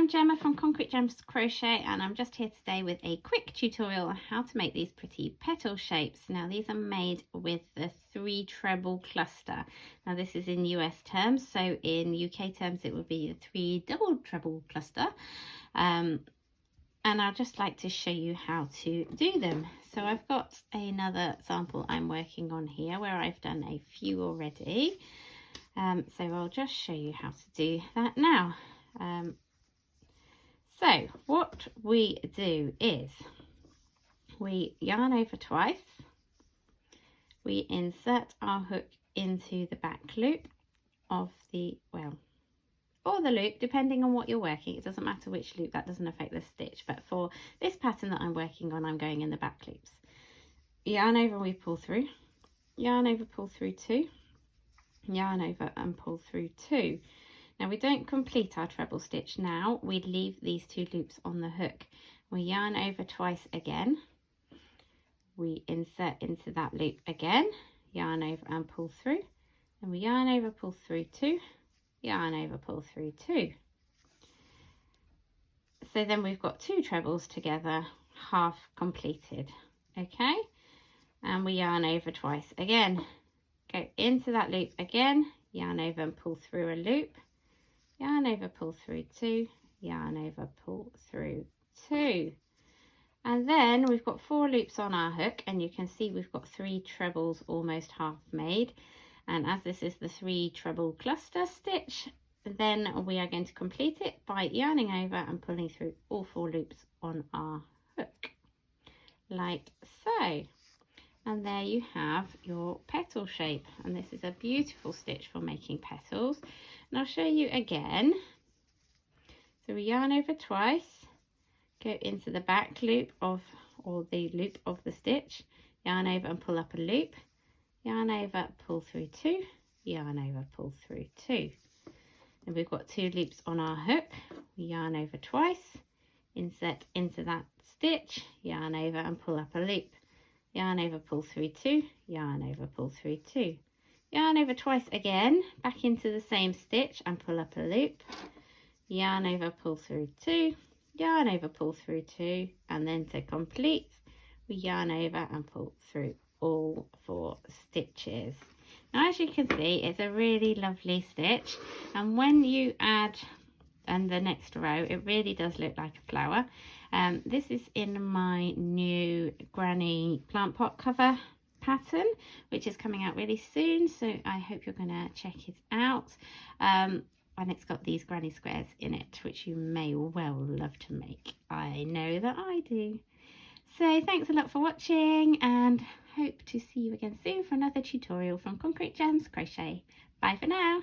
I'm Gemma from Concrete Gems Crochet, and I'm just here today with a quick tutorial on how to make these pretty petal shapes. Now these are made with the 3 treble cluster. Now this is in US terms, so in UK terms it would be a 3 double treble cluster. And I'd just like to show you how to do them. So I've got another sample I'm working on here where I've done a few already. So I'll just show you how to do that now. So what we do is we yarn over twice, we insert our hook into the back loop of the, or the loop, depending on what you're working. It doesn't matter which loop, that doesn't affect the stitch, but for this pattern that I'm working on, I'm going in the back loops. Yarn over, we pull through, yarn over, pull through 2, yarn over and pull through 2. Now we don't complete our treble stitch now, we leave these 2 loops on the hook. We yarn over twice again, we insert into that loop again, yarn over and pull through, and we yarn over, pull through 2, yarn over, pull through 2. So then we've got 2 trebles together, half completed, okay? And we yarn over twice again, go into that loop again, yarn over and pull through a loop, yarn over, pull through 2, yarn over, pull through 2. And then we've got 4 loops on our hook, and you can see we've got 3 trebles almost half made. And as this is the 3 treble cluster stitch, then we are going to complete it by yarning over and pulling through all 4 loops on our hook, like so. And there you have your petal shape, and this is a beautiful stitch for making petals. And I'll show you again. So we yarn over twice, go into the back loop of, or the loop of the stitch, yarn over and pull up a loop, yarn over, pull through 2, yarn over, pull through 2. And we've got 2 loops on our hook, we yarn over twice, insert into that stitch, yarn over and pull up a loop, yarn over, pull through 2, yarn over, pull through 2. Yarn over twice again, back into the same stitch and pull up a loop, yarn over, pull through 2, yarn over, pull through 2, and then to complete, we yarn over and pull through all 4 stitches. Now as you can see, it's a really lovely stitch, and when you add and the next row, it really does look like a flower. This is in my new granny plant pot cover pattern, which is coming out really soon, so I hope you're going to check it out. And it's got these granny squares in it, which you may well love to make. I know that I do. So thanks a lot for watching, and hope to see you again soon for another tutorial from Concrete Gems Crochet. Bye for now.